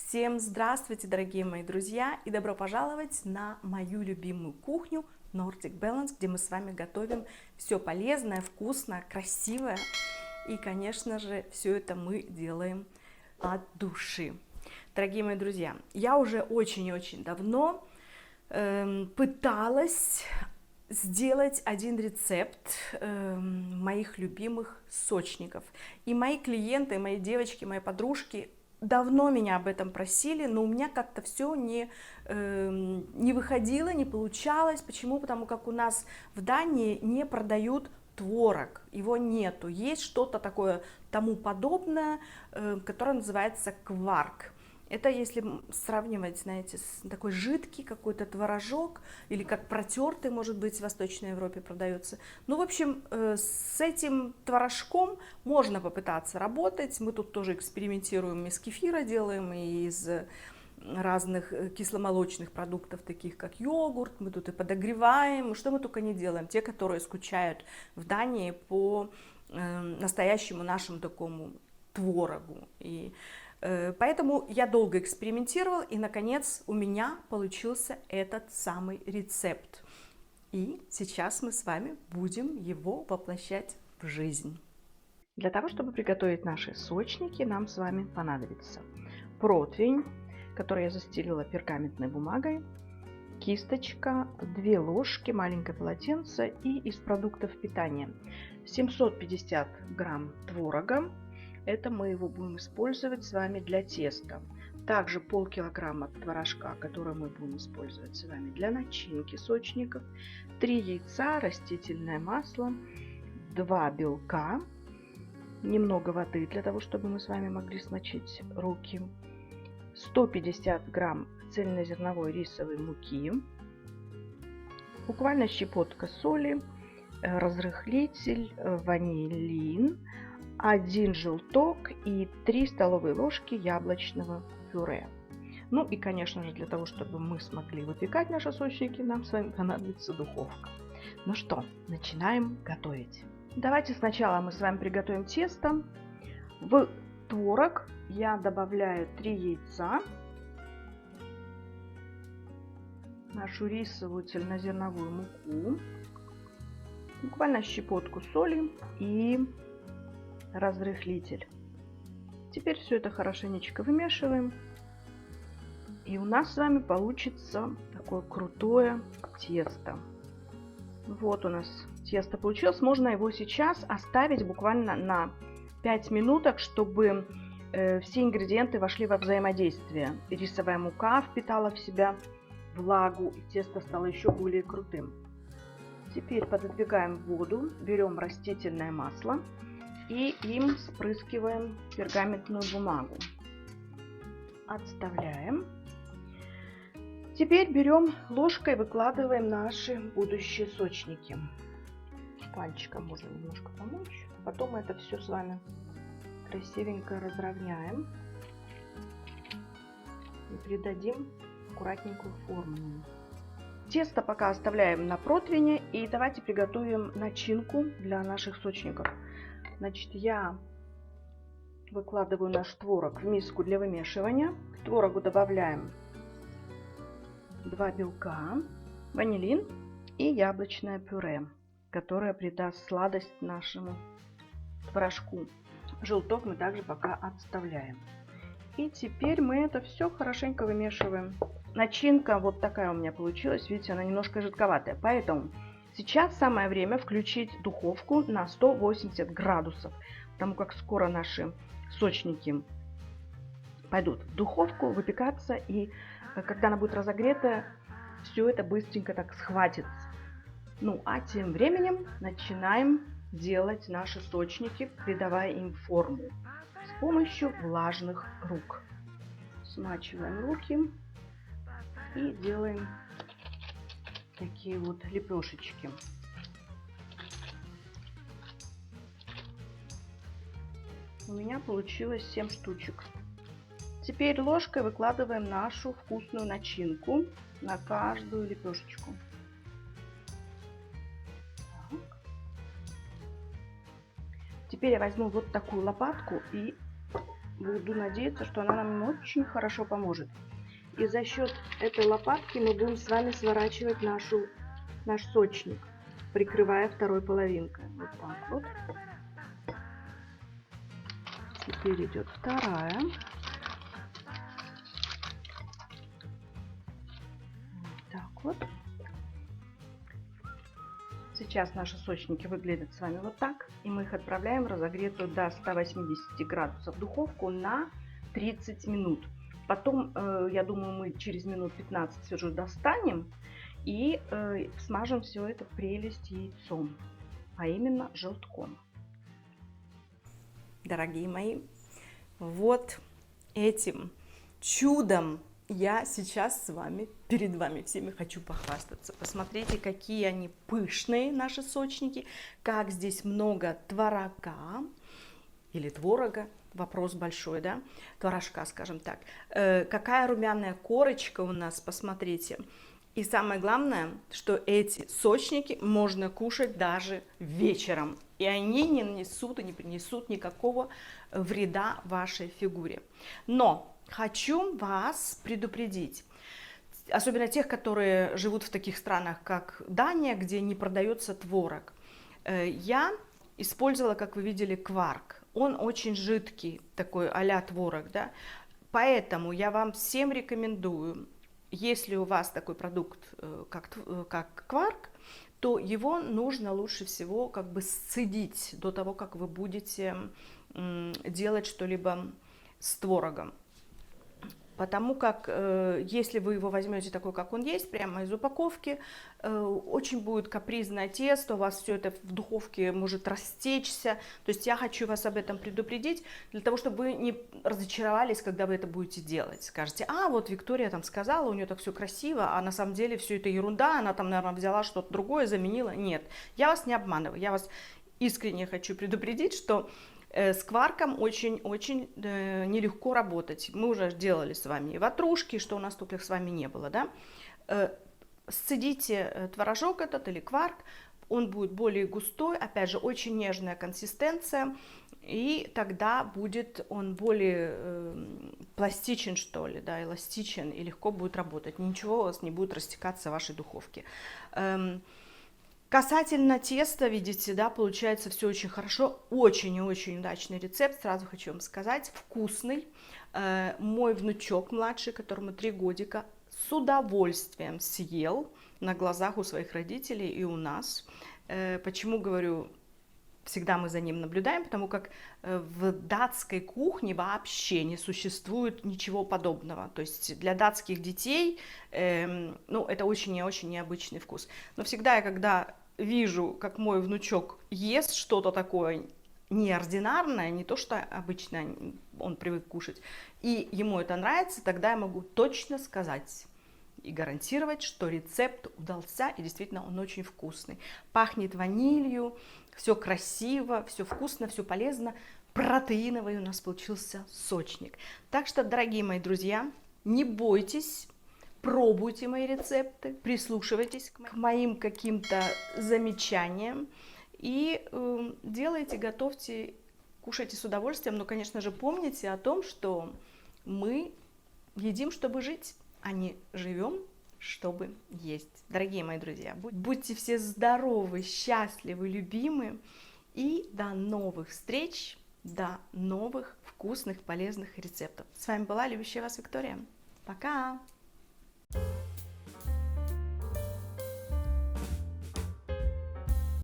Всем здравствуйте, дорогие мои друзья, и добро пожаловать на мою любимую кухню Nordic Balance, где мы с вами готовим все полезное, вкусное, красивое. И, конечно же, все это мы делаем от души. Дорогие мои друзья, я уже очень и очень давно пыталась сделать один рецепт моих любимых сочников. И мои клиенты, мои девочки, мои подружки давно меня об этом просили, но у меня как-то все не выходило, не получалось. Почему? Потому как у нас в Дании не продают творог, его нету. Есть что-то такое тому подобное, которое называется кварк. Это если сравнивать, знаете, с такой жидкий какой-то творожок, или как протертый, может быть, в Восточной Европе продается. Ну, в общем, с этим творожком можно попытаться работать. Мы тут тоже экспериментируем, из кефира делаем, и из разных кисломолочных продуктов, таких как йогурт. Мы тут и подогреваем, что мы только не делаем. Те, которые скучают в Дании по настоящему нашему такому творогу. И поэтому я долго экспериментировала, и, наконец, у меня получился этот самый рецепт. И сейчас мы с вами будем его воплощать в жизнь. Для того, чтобы приготовить наши сочники, нам с вами понадобится противень, который я застелила пергаментной бумагой, кисточка, 2 ложки, маленькое полотенце и из продуктов питания 750 грамм творога. Это мы его будем использовать с вами для теста. Также полкилограмма творожка, который мы будем использовать с вами для начинки сочников. 3 яйца, растительное масло, 2 белка, немного воды для того, чтобы мы с вами могли смочить руки. 150 грамм цельнозерновой рисовой муки. Буквально щепотка соли, разрыхлитель, ванилин, 1 желток и 3 столовые ложки яблочного пюре. Ну и, конечно же, для того, чтобы мы смогли выпекать наши сочники, нам с вами понадобится духовка. Ну что, начинаем готовить. Давайте сначала мы с вами приготовим тесто. В творог я добавляю 3 яйца, нашу рисовую цельнозерновую муку, буквально щепотку соли и разрыхлитель. Теперь все это хорошенечко вымешиваем. И у нас с вами получится такое крутое тесто. Вот у нас тесто получилось. Можно его сейчас оставить буквально на 5 минуток, чтобы все ингредиенты вошли во взаимодействие. Рисовая мука впитала в себя влагу, и тесто стало еще более крутым. Теперь пододвигаем воду, берем растительное масло и им спрыскиваем пергаментную бумагу. Отставляем. Теперь берем ложкой, выкладываем наши будущие сочники. Пальчиком можно немножко помочь. Потом мы это все с вами красивенько разровняем и придадим аккуратненькую форму. Тесто пока оставляем на противне, и давайте приготовим начинку для наших сочников. Значит, я выкладываю наш творог в миску для вымешивания. К творогу добавляем 2 белка, ванилин и яблочное пюре, которое придаст сладость нашему творожку. Желток мы также пока отставляем. И теперь мы это все хорошенько вымешиваем. Начинка вот такая у меня получилась. Видите, она немножко жидковатая. Поэтому сейчас самое время включить духовку на 180 градусов, потому как скоро наши сочники пойдут в духовку выпекаться, и когда она будет разогрета, все это быстренько так схватится. Ну а тем временем начинаем делать наши сочники, придавая им форму с помощью влажных рук. Смачиваем руки и делаем такие вот лепешечки. У меня получилось 7 штучек. Теперь ложкой выкладываем нашу вкусную начинку на каждую лепешечку. Так. Теперь я возьму вот такую лопатку и буду надеяться, что она нам очень хорошо поможет. И за счет этой лопатки мы будем с вами сворачивать наш сочник, прикрывая второй половинкой. Вот так вот. Теперь идет вторая. Вот так вот. Сейчас наши сочники выглядят с вами вот так. И мы их отправляем в разогретую до 180 градусов духовку на 30 минут. Потом, я думаю, мы через минут 15 все же достанем и смажем все это прелесть яйцом, а именно желтком. Дорогие мои, вот этим чудом я сейчас перед вами всеми хочу похвастаться. Посмотрите, какие они пышные, наши сочники, как здесь много творога или творога. Вопрос большой, да? Творожка, скажем так. Какая румяная корочка у нас, посмотрите. И самое главное, что эти сочники можно кушать даже вечером. И они не нанесут и не принесут никакого вреда вашей фигуре. Но хочу вас предупредить, особенно тех, которые живут в таких странах, как Дания, где не продается творог. Я использовала, как вы видели, кварк. Он очень жидкий, такой а-ля творог, да? Поэтому я вам всем рекомендую, если у вас такой продукт, как кварк, то его нужно лучше всего как бы сцедить до того, как вы будете делать что-либо с творогом. Потому как, если вы его возьмете такой, как он есть, прямо из упаковки, очень будет капризное тесто, у вас все это в духовке может растечься. То есть я хочу вас об этом предупредить, для того, чтобы вы не разочаровались, когда вы это будете делать. Скажете, а вот Виктория там сказала, у нее так все красиво, а на самом деле все это ерунда, она там, наверное, взяла что-то другое, заменила. Нет, я вас не обманываю, я вас искренне хочу предупредить, что с кварком очень-очень нелегко работать. Мы уже делали с вами и ватрушки, что у нас только с вами не было, да? Сцедите творожок этот или кварк, он будет более густой, опять же, очень нежная консистенция, и тогда будет он более пластичен, что ли, да, эластичен, и легко будет работать. Ничего у вас не будет растекаться в вашей духовке. Касательно теста, видите, да, получается все очень хорошо, очень и очень удачный рецепт, сразу хочу вам сказать, вкусный. Мой внучок младший, которому 3 годика, с удовольствием съел на глазах у своих родителей и у нас. Почему говорю, всегда мы за ним наблюдаем, потому как в датской кухне вообще не существует ничего подобного. То есть для датских детей, ну, это очень и очень необычный вкус. Но всегда я, когда вижу, как мой внучок ест что-то такое неординарное, не то, что обычно он привык кушать, и ему это нравится, тогда я могу точно сказать и гарантировать, что рецепт удался, и действительно он очень вкусный. Пахнет ванилью, все красиво, все вкусно, все полезно. Протеиновый у нас получился сочник. Так что, дорогие мои друзья, не бойтесь, пробуйте мои рецепты, прислушивайтесь к моим каким-то замечаниям и делайте, готовьте, кушайте с удовольствием. Но, конечно же, помните о том, что мы едим, чтобы жить, а не живем, чтобы есть. Дорогие мои друзья, будьте все здоровы, счастливы, любимы. И до новых встреч, до новых вкусных, полезных рецептов. С вами была любящая вас Виктория. Пока!